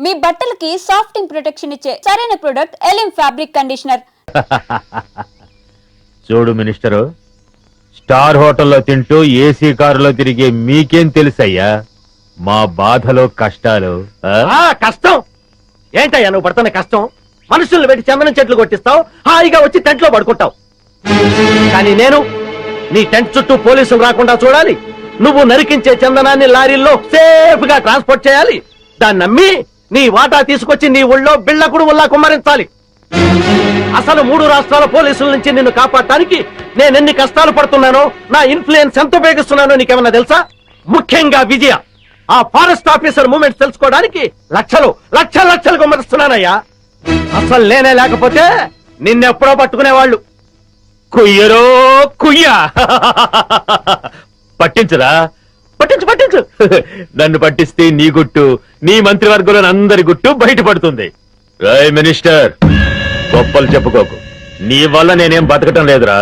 మీ బట్టలకి సాఫ్టింగ్ ప్రొటెక్షన్ ఇచ్చే సరైన ప్రొడక్ట్ ఎలిమ్ ఫ్యాబ్రిక్ కండిషనర్. చూడు మినిస్టరు, స్టార్ హోటల్లో తింటూ ఏసీ కారులో తిరిగే మీకేం తెలుసయ్యా మా బాధలో కష్టాలు? కష్టం ఏంటయ్యా నువ్వు పడుతున్న కష్టం? మనుషుల్ని పెట్టి చందనం చెట్లు కొట్టిస్తావు, హాయిగా వచ్చి టెంట్ లో పడుకుంటావు. కానీ నేను నీ టెంట్ చుట్టూ పోలీసులు రాకుండా చూడాలి, నువ్వు నరికించే చందనాన్ని లారీల్లో సేఫ్ గా ట్రాన్స్పోర్ట్ చేయాలి, దాన్ని నమ్మి నీ వాటా తీసుకొచ్చి నీ ఊళ్ళో బిళ్ళకుడు ఉల్లా కుమ్మరించాలి. అసలు 3 రాష్ట్రాల పోలీసుల నుంచి నిన్ను కాపాడటానికి నేనెన్ని కష్టాలు పడుతున్నానో, నా ఇన్ఫ్లుయెన్స్ ఎంత ఉపయోగిస్తున్నానో నీకేమన్నా తెలుసా? ముఖ్యంగా విజయ, ఆ ఫారెస్ట్ ఆఫీసర్ మూమెంట్స్ తెలుసుకోవడానికి లక్షలు కుమ్మరిస్తున్నానయ్యా. అసలు నేనే లేకపోతే నిన్నెప్పుడో పట్టుకునేవాళ్ళు. కుయ్యరో కుయ్యా పట్టించురా, పట్టించు నన్ను పట్టిస్తే నీ గుట్టు, నీ మంత్రివర్గంలో అందరి గుట్టు బయటపడుతుంది. రాయ్ మినిస్టర్, గొప్పలు చెప్పుకోకు. నీ వల్ల నేనేం బతకటం లేదురా,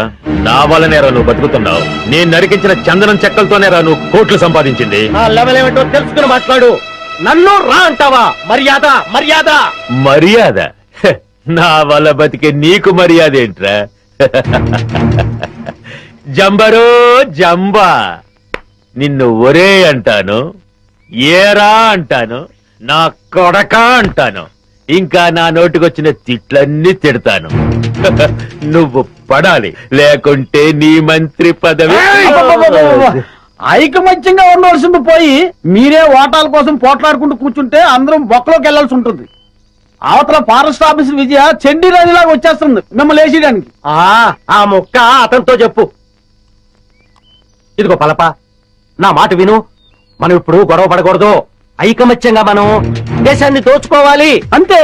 నా వల్లనేరా నువ్వు బతుకుతున్నావు. నేను నరికించిన చందనం చెక్కలతోనేరా నువ్వు కోట్లు సంపాదించింది. ఆ లెవెల్ ఏమిటో తెలుసుకుని మాట్లాడు. నన్ను రా అంటావా? మర్యాద నా వల్ల బతికే నీకు మర్యాద ఏంట్రా? జంబరో జంబా, నిన్ను ఒరే అంటాను, ఏరా అంటాను, నా కొడక అంటాను, ఇంకా నా నోటికొచ్చిన తిట్లన్నీ తిడతాను. నువ్వు పడాలి, లేకుంటే నీ మంత్రి పదవి. ఐకమత్యంగా ఉండవలసింది పోయి మీరే ఓటాల కోసం పోట్లాడుకుంటూ కూర్చుంటే అందరం బొక్కలోకి వెళ్లాల్సి ఉంటుంది. అవతల ఫారెస్ట్ ఆఫీసర్ విజయ చెండి రాజులాగా వచ్చేస్తుంది మిమ్మల్ని వేసేయడానికి. ఆ మొక్క అతనితో చెప్పు. ఇదిగో పలప, నా మాట విను. మనం ఇప్పుడు గొడవ పడకూడదు, ఐకమత్యంగా మనం దేశాన్ని దోచుకోవాలి అంతే.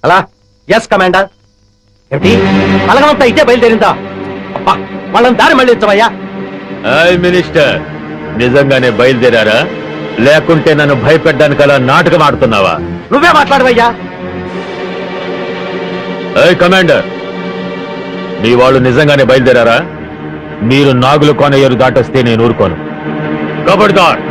అలా ఎస్ కమాండర్. ఏమిటి అలగమంతా ఇట్టే బయలుదేరిందా? అబ్బా, వాళ్ళని దారి మళ్ళించవయ్యా. మినిస్టర్, నిజంగానే బయలుదేరారా, లేకుంటే నన్ను భయపెట్టడానికి అలా నాటకం ఆడుతున్నావా? నువ్వే మాట్లాడవయ్యా. కమాండర్, మీ వాళ్ళు నిజంగానే బయలుదేరారా? మీరు నాగులు కోనయ్యరు దాటొస్తే నేను ఊరుకోను. కబడ్దార్.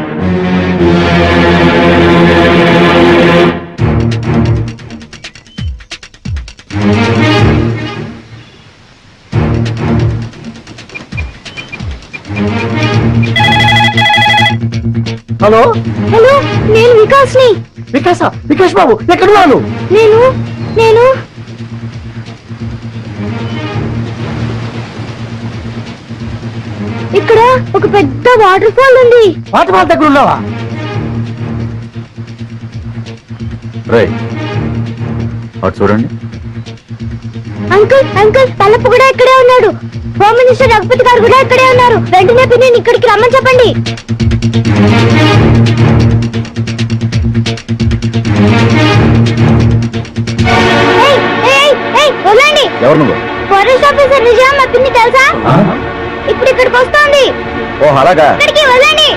హలో హలో, నేను వికాస్ని. వికాస్ బాబు ఎక్కడున్నాను? నేను ఇక్కడ ఒక పెద్ద వాటర్ ఫాల్ ఉంది. వాటర్ ఫాల్ దగ్గర ఉన్నావా? అటు చూడండి. అంకుల్ పల్లపు కూడా ఇక్కడే ఉన్నాడు. హోమ్ మినిస్టర్ రఘుపతి గారు కూడా ఇక్కడే ఉన్నారు. వెంటనే పిన్ని ఇక్కడికి రమ్మని చెప్పండి. వదలండి. ఫారెస్ట్ ఆఫీసర్ విజయ మా పిన్ని తెలుసా? ఇప్పుడు ఇక్కడికి వస్తోంది. ఓ అలాగా. ఇక్కడికి వదలండి.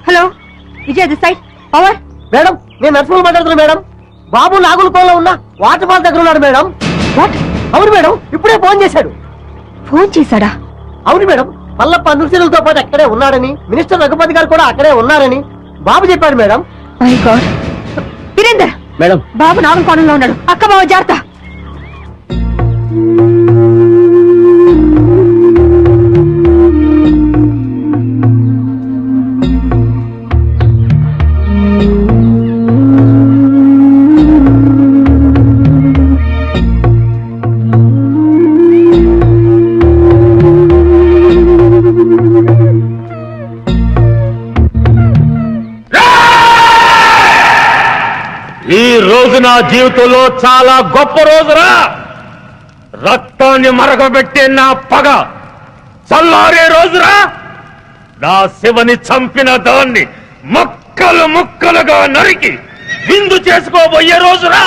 Hello Vijay this side, over. Madam, నేను నర్సింగ్ మాట్లాడుతున్నా మేడం. బాబు నాగులకోలో ఉన్న వాటర్ ఫాల్ దగ్గర ఉన్నాడు మేడం. అవును మేడం, ఇప్పుడే ఫోన్ చేశాడు. ఫోన్ చేశాడా? అవును మేడం, పల్లప్ప నృత్యులతో పాటు అక్కడే ఉన్నాడని, మినిస్టర్ రఘుపతి గారు కూడా అక్కడే ఉన్నారని బాబు చెప్పాడు madam. My god. Virender madam, Babu నాలుగు కోణంలో ఉన్నాడు. అక్క బాబు జాగ్రత్త. ఈ రోజు నా జీవితంలో చాలా గొప్ప రోజురా. రక్తాన్ని మరగబెట్టే నా పగ చల్లారే రోజురా. నా శివని చంపిన దాన్ని ముక్కలు ముక్కలుగా నరికి విందు చేసుకోబోయే రోజురా.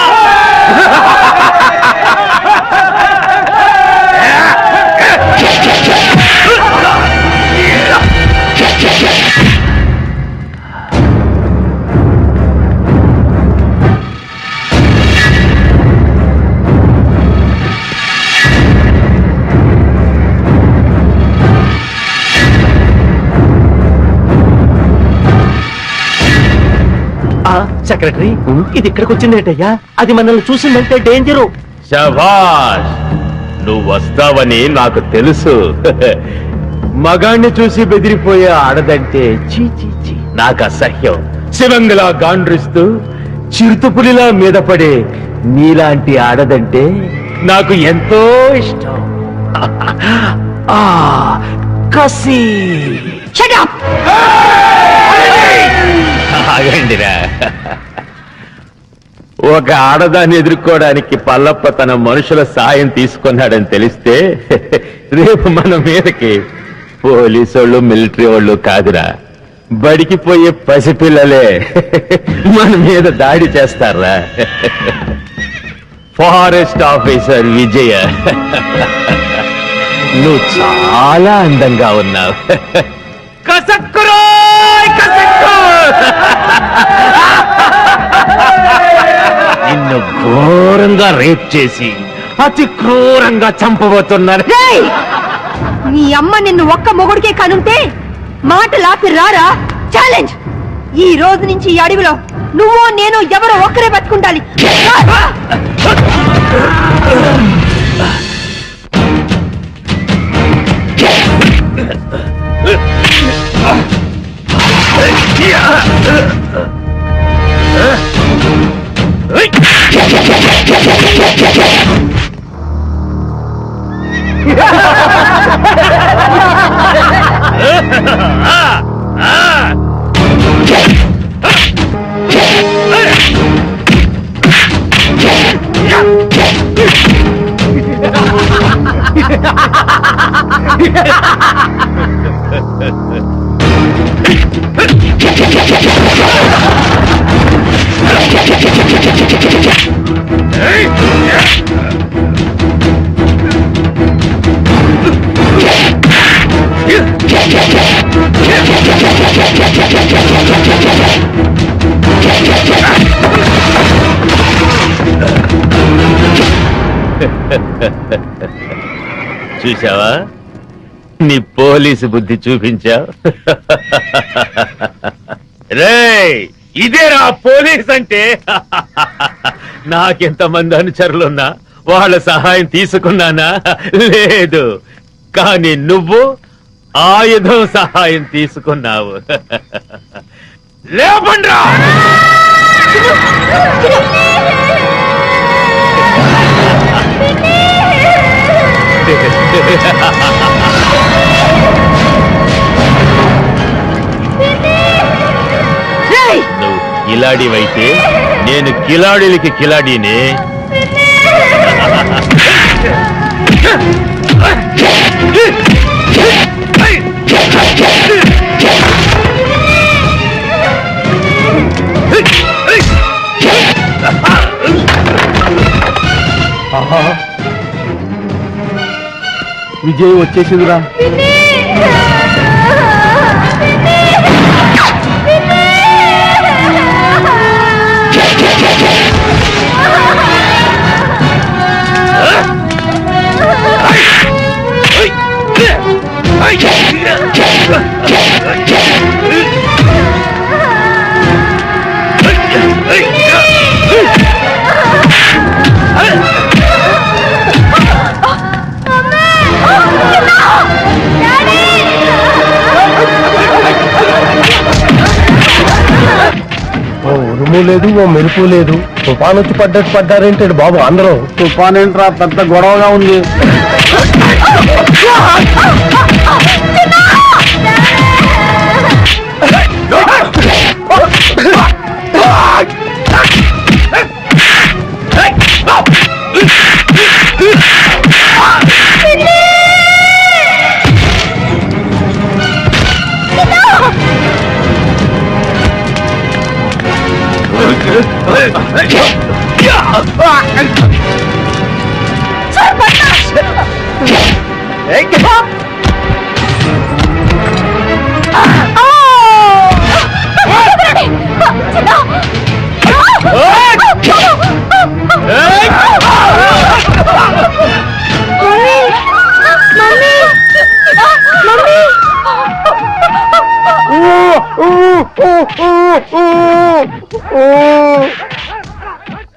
సెక్రటరీ ఇది ఇక్కడికి వచ్చిందేటయ్యా? అది మనల్ని చూసిందంటే డేంజరు. శభాష్, నువ్వు వస్తావని నాకు తెలుసు. మగాణ్ణి చూసి బెదిరిపోయే ఆడదంటే చీ చీ చీ నాకు అసహ్యం. శివంగిలా గాండ్రిస్తూ చిరుతపులిలా మీద పడే నీలాంటి ఆడదంటే నాకు ఎంతో ఇష్టం. ఆ కసి. ఆగండిరా. ఒక ఆడదాన్ని ఎదుర్కోవడానికి పల్లప్ప తన మనుషుల సాయం తీసుకున్నాడని తెలిస్తే రేపు మన మీదకి పోలీసు వాళ్ళు మిలిటరీ వాళ్ళు కాదురా, బడికి పోయే పసిపిల్లలే మన మీద దాడి చేస్తారా. ఫారెస్ట్ ఆఫీసర్ విజయ, నువ్వు చాలా అందంగా ఉన్నావు. కసక్కురోయ్ కసక్కు. నిన్ను ఘోరంగా రేప్ చేసి అతి క్రూరంగా చంపబోతున్నాను. నీ అమ్మ నిన్ను ఒక్క మొగుడికే కనుంటే మాటలాపి రారా. ఛాలెంజ్. ఈ రోజు నుంచి ఈ అడవిలో నువ్వు నేను ఎవరో ఒక్కరే బతుకుండాలి. చూసావా, నీ పోలీసు బుద్ధి చూపించావు. రేయ్, ఇదేరా పోలీస్ అంటే. నాకెంతమంది అనుచరులున్నా వాళ్ళ సహాయం తీసుకున్నానా? లేదు. కానీ నువ్వు ఆయుధం సహాయం తీసుకున్నావు. లేపండ్రా. నువ్వు కిలాడివైతే నేను కిలాడిలకి కిలాడీనే. విజయ్ వచ్చేసిందిరా. ఉరుము లేదు, ఓ మెరుపు లేదు. తుఫాన్ వచ్చి పడ్డట్టు పడ్డారేంటాడు బాబు అందరూ. తుఫాన్ ఏంట్రా, పెద్ద గొడవగా ఉంది.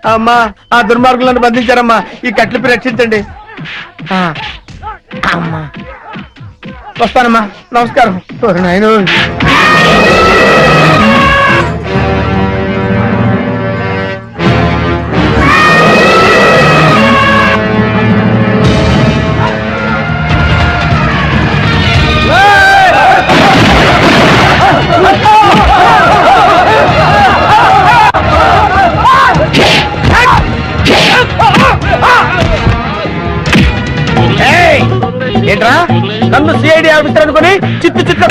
అమ్మా ఆ దుర్మార్గులను బంధించారమ్మా ఈ కట్లిపి రక్షించండి అమ్మా వస్తానమ్మా నమస్కారం నాయన ఏంట్రా నన్ను సిఐడి ఆఫీసర్ అనుకుని చిత్తు చిత్త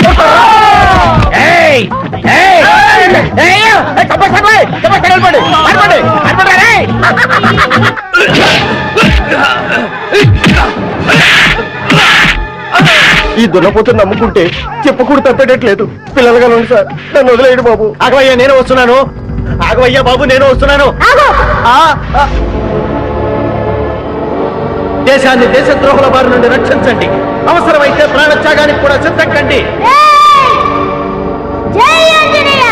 ఈ దున్నపోతుని నమ్ముకుంటే చెప్పకూడదు తప్పేటట్లేదు పిల్లలుగా ఉంది సార్ నన్ను వదిలేయడు బాబు ఆగవయ్యా నేను వస్తున్నాను ఆగవయ్యా బాబు నేను వస్తున్నాను దేశాన్ని దేశద్రోహుల బారి నుండి రక్షించండి అవసరమైతే ప్రాణత్యాగానికి కూడా సిద్ధం కండి జై ఆంజనేయ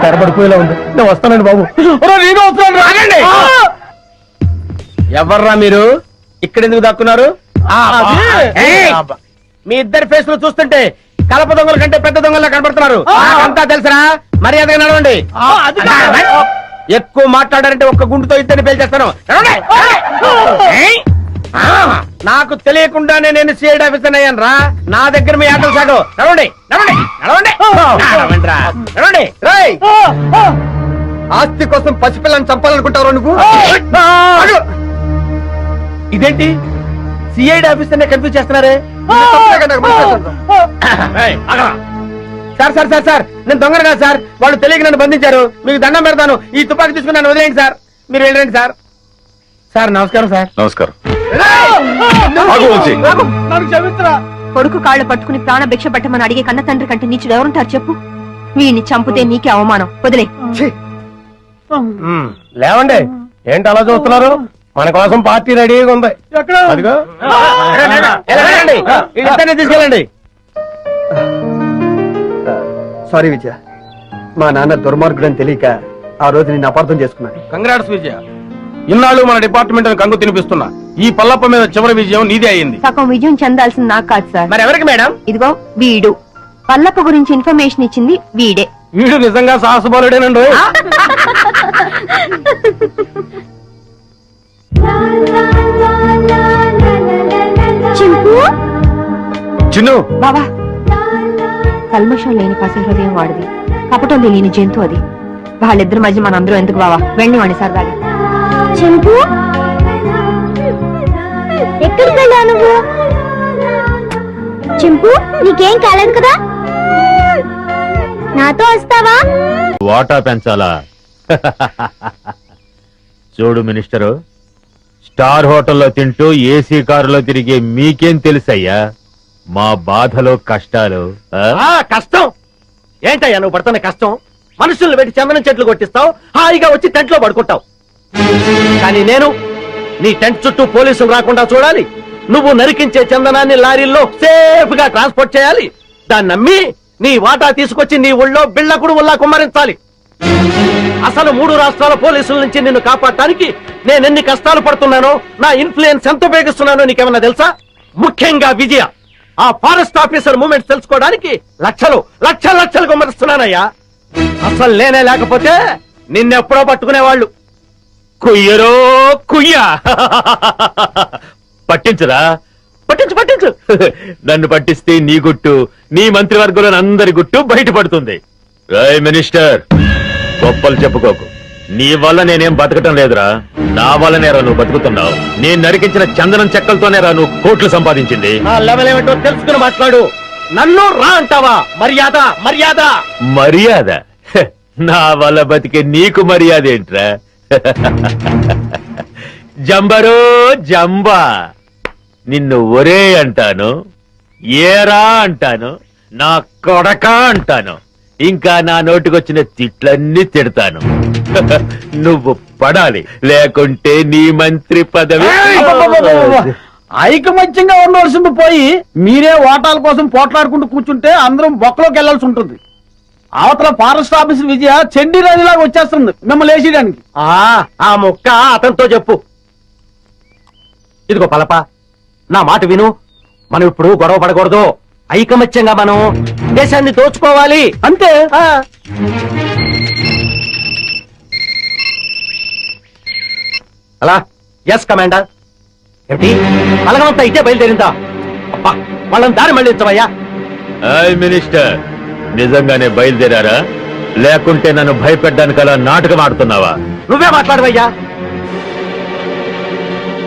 తెరబడిపోయేలా ఉంది నేను వస్తానండి బాబు నేను వస్తాను రాగండి ఎవర్రా మీరు ఇక్కడ ఎందుకు దాక్కున్నారు మీ ఇద్దరి ఫేస్ లో చూస్తుంటే కలప దొంగల కంటే పెద్ద దొంగలా కనబడుతున్నారు అంతా తెలుసురా మర్యాదగా నడవండి ఎక్కువ మాట్లాడారంటే ఒక్క గుండుతో ఇద్దరిని పేల్చేస్తాను నాకు తెలియకుండానే నేను సిఐడి ఆఫీసర్ అయ్యాను రా నా దగ్గర మీ ఆటలు సాగు నడవండి నడవండి నడవండి నడవండి రేయ్ ఆస్తి కోసం పసిపిల్లని చంపాలనుకుంటావు నువ్వు ఇదేంటి సిఐడి ఆఫీసర్ నే కన్ఫ్యూజ్ చేస్తున్నారే సార్ సార్ సార్ సార్ నేను దొంగను కాదు సార్ వాళ్ళు తెలియక నన్ను బంధించారు మీకు దండం పెడతాను ఈ తుపాకీ తీసుకుని నన్ను వదిలేయండి సార్ మీరు వెళ్ళండి సార్ సార్ నమస్కారం సార్ నమస్కారం కొడుకు కాళ్ళు పట్టుకుని ప్రాణ భిక్ష పట్టమని అడిగే కన్న తండ్రి కంటే నీచుడు ఎవరుంటారు చెప్పు వీడిని చంపితే నీకే అవమానం వదిలే లేవండి ఏంటి అలా చూస్తున్నారు మన కోసం పార్టీ రెడీగా ఉంది అదిగో తీసుకెళ్ళండి సారీ విజయ మా నాన్న దుర్మార్గుడని తెలియక ఆ రోజు నేను అపార్థం చేసుకున్నాను కంగ్రాట్స్ విజయ ఇన్నాళ్ళు మన డిపార్ట్మెంట్ కంగు తినిపిస్తున్నా ఈ పల్లప్ప మీద చివరి విజయం నీదే అయింది సగం విజయం చెందాల్సింది నాకు కాదు సార్ మరి ఎవరికి మేడం ఇదిగో వీడు పల్లప్ప గురించి ఇన్ఫర్మేషన్ ఇచ్చింది వీడే వీడు నిజంగా సాహసబాలుడేనండి చింపు చిన్ను బాబా కల్మషం లేని పసి హృదయం వాడిది కపటం తెలియని జంతు అది వాళ్ళిద్దరి మధ్య మనందరూ ఎందుకు బావా వెళ్ళి వాడి సరదాగా చింపు ఎక్కడికి వెళ్ళావు నువ్వు చింపు నీకేం కాలేదు కదా నాతో వస్తావా వాటా పెంచాలా చూడు మినిస్టరు స్టార్ హోటల్లో తింటూ ఏసీ కారులో తిరిగే మీకేం తెలుసయ్యా మా బాధలో కష్టాలు కష్టం ఏంటయ్యా నువ్వు పడుతున్న కష్టం మనుషుల్ని పెట్టి చందనం చెట్లు కొట్టిస్తావు హాయిగా వచ్చి టెంట్ లో పడుకుంటావు కానీ నేను నీ టెంట్ చుట్టూ పోలీసులు రాకుండా చూడాలి నువ్వు నరికించే చందనాన్ని లారీల్లో సేఫ్ గా ట్రాన్స్పోర్ట్ చేయాలి దాన్ని నమ్మి నీ వాటా తీసుకొచ్చి నీ ఒళ్ళో బిళ్ళకుడు ఉల్లా కుమ్మరించాలి. అసలు 3 రాష్ట్రాల పోలీసుల నుంచి నిన్ను కాపాడటానికి నేనెన్ని కష్టాలు పడుతున్నానో, నా ఇన్ఫ్లుయెన్స్ ఎంత ఉపయోగిస్తున్నానో నీకేమన్నా తెలుసా? ముఖ్యంగా విజయ, ఆ ఫారెస్ట్ ఆఫీసర్ మూమెంట్స్ తెలుసుకోవడానికి లక్షలు లక్షలు లక్షలు కుమ్మరిస్తున్నానయ్యా. అసలు నేనే లేకపోతే నిన్నెప్పుడో పట్టుకునేవాళ్ళు. కుయ్యరో కుయ్యా పట్టించురా, పట్టించు పట్టించు. నన్ను పట్టిస్తే నీ గుట్టు, నీ మంత్రివర్గంలో అందరి గుట్టు బయటపడుతుంది. రాయ్ మినిస్టర్, గొప్పలు చెప్పుకోకు. నీ వల్ల నేనేం బతకటం లేదురా, నా వల్లనేరా నువ్వు బతుకుతున్నావు. నేను నరికించిన చందనం చెక్కలతోనేరా నువ్వు కోట్లు సంపాదించింది. నా లెవెల్ ఏమిటో తెలుసుకుని మాట్లాడు. నన్ను రా అంటావా? మర్యాద మర్యాద మర్యాద? హ, నా వల్ల బతికే నీకు మర్యాద ఏంట్రా? జంబరో జంబా, నిన్ను ఒరే అంటాను, ఏరా అంటాను, నా కొడక అంటాను, ఇంకా నా నోటికొచ్చిన తిట్లన్నీ తిడతాను. నువ్వు పడాలి, లేకుంటే నీ మంత్రి పదవి. ఐకమత్యంగా ఉండవలసింది పోయి మీరే ఓటాల కోసం పోట్లాడుకుంటూ కూర్చుంటే అందరం బొక్కలోకి వెళ్లాల్సి ఉంటుంది. అవతల ఫారెస్ట్ ఆఫీసర్ విజయ చెండి నదిలాగా వచ్చేస్తుంది మిమ్మల్ని వేసేయడానికి. ఆ ముక్క అతనితో చెప్పు. ఇదిగో పలప, నా మాట విను. మనం ఇప్పుడు గొడవ పడకూడదు. ఐకమత్యంగా మనం దేశాన్ని దోచుకోవాలి అంతే. అలా ఎస్ కమాండర్. ఏమిటి బలగమంతా ఇటే బయలుదేరిందా? అబ్బా, వాళ్ళని దారి మళ్ళించవయ్యా. హాయ్ మినిస్టర్, నిజంగానే బయలుదేరారా, లేకుంటే నన్ను భయపెట్టడానికి అలా నాటకం ఆడుతున్నావా? నువ్వే మాట్లాడవయ్యా.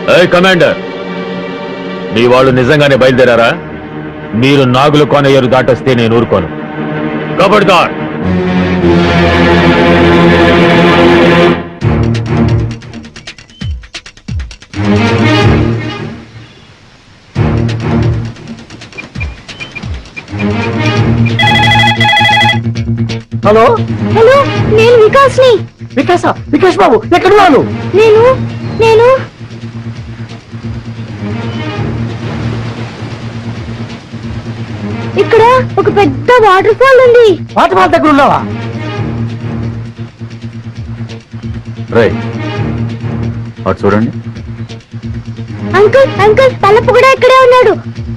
హాయ్ కమాండర్, మీ వాళ్ళు నిజంగానే బయలుదేరారా? మీరు నాగుల కోనయ్యరు దాటొస్తే నేను ఊరుకోను. కబడ్దార్. హలో హలో, నేను వికాస్ని. వికాస్ బాబు ఎక్కడున్నాను? నేను నేను ఇక్కడ ఒక పెద్ద వాటర్ ఫాల్ ఉంది. వాటర్ ఫాల్ దగ్గర ఉన్నావా? రేయ్, అటు చూడండి. అంకుల్ అంకుల్, తలపు కూడా ఇక్కడే ఉన్నాడు.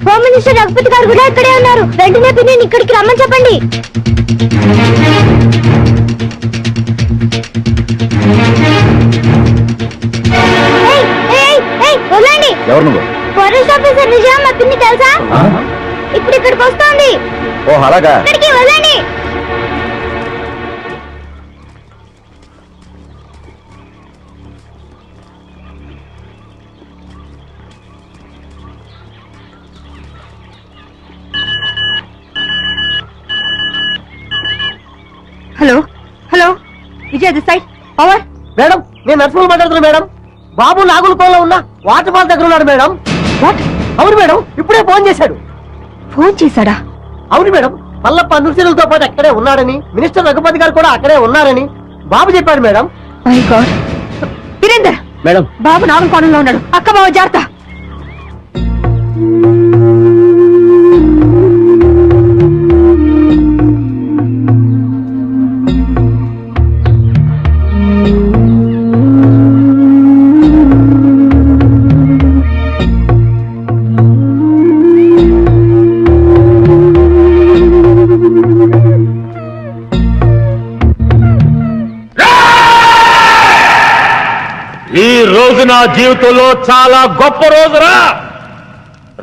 హోమ్ మినిస్టర్ రఘుపతి గారు కూడా ఇక్కడే ఉన్నారు. వెంటనే పిన్ని ఇక్కడికి రమ్మని చెప్పండి. ఏయ్, ఏయ్, ఏయ్, వదలండి. ఎవరు నువ్వు? ఫారెస్ట్ ఆఫీసర్ విజయ, మా పిన్ని తెలుసా? ఇప్పుడు ఇక్కడికి వస్తోంది. ఓ అలాగా. ఇక్కడికి వదలండి. Hello hello, Vijay this side, over. Madam, నేను నర్సింహులు మాట్లాడుతున్నా మేడం. బాబు నాగుల కోలో ఉన్న వాటర్ ఫాల్ దగ్గర ఉన్నాడు మేడం. వాట్? అవును మేడం, ఇప్పుడే ఫోన్ చేశాడు. ఫోన్ చేశాడా? అవును మేడం, పల్లప్ప అనుచరులతో పాటు అక్కడే ఉన్నాడని, మినిస్టర్ రఘుపతి గారు కూడా అక్కడే ఉన్నారని బాబు చెప్పాడు madam. My god. Virender, madam, Babu నాగుల కోణంలో ఉన్నాడు. అక్క బావ జాగ్రత్త. ఈ రోజు నా జీవితంలో చాలా గొప్ప రోజురా.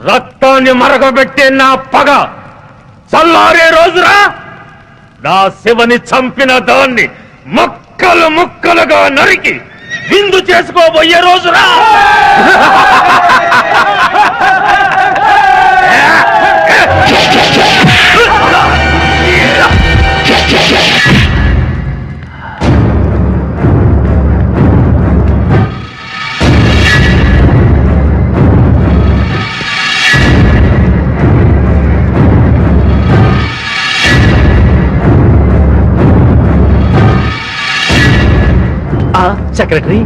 రక్తాన్ని మరగబెట్టే నా పగ చల్లారే రోజురా. నా శివని చంపిన దాన్ని ముక్కలు ముక్కలుగా నరికి విందు చేసుకోబోయే రోజురా. సెక్రటరీ,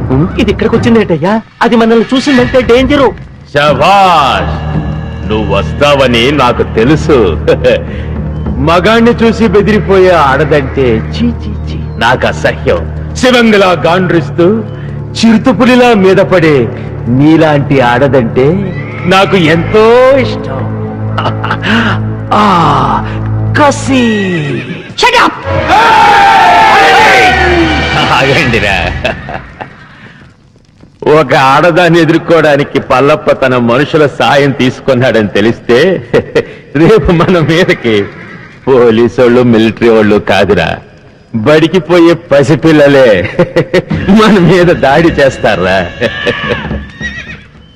ఇది ఇక్కడికి వచ్చింది ఏంటయ్యా? అది మనల్ని చూసిందంటే డేంజరు. శభాష్, నువ్వు వస్తావని నాకు తెలుసు. మగాణ్ణి చూసి బెదిరిపోయే ఆడదంటే చీ చీ చీ నాకు అసహ్యం. శివంగిలా గాండ్రిస్తూ చిరుతుపులిలా మీద పడే నీలాంటి ఆడదంటే నాకు ఎంతో ఇష్టం. ఆ కసి. Shut up! ఆగండిరా. ఒక ఆడదాన్ని ఎదుర్కోవడానికి పల్లప్ప తన మనుషుల సాయం తీసుకున్నాడని తెలిస్తే రేపు మన మీదకి పోలీసోళ్ళు మిలిటరీ వాళ్ళు కాదురా, బడికి పోయే పసిపిల్లలే మన మీద దాడి చేస్తారా.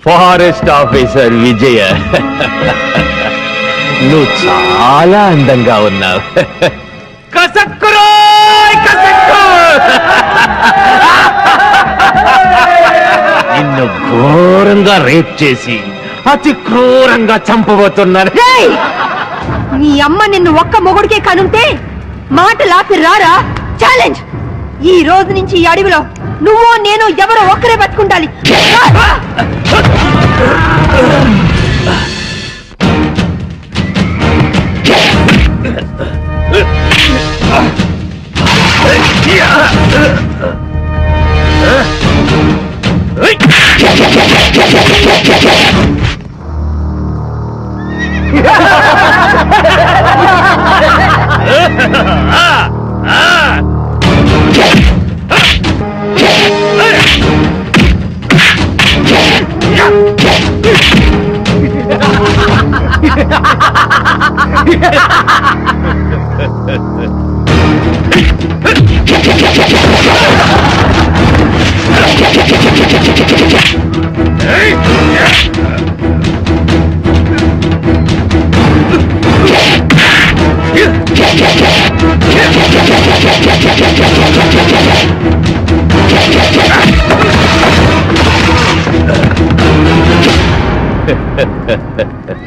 ఫారెస్ట్ ఆఫీసర్ విజయ, నువ్వు చాలా అందంగా ఉన్నావు. కసక్కురో కసక్కు. నిన్ను ఘోరంగా రేప్ చేసి అతి క్రూరంగా చంపబోతున్నారు. రేయ్! నీ అమ్మ నిన్ను ఒక్క మొగుడికే కనుంటే మాటలాపి రారా. ఛాలెంజ్! ఈ రోజు నుంచి ఈ అడవిలో నువ్వు నేను ఎవరో ఒక్కరే బతుకుండాలి. Hey!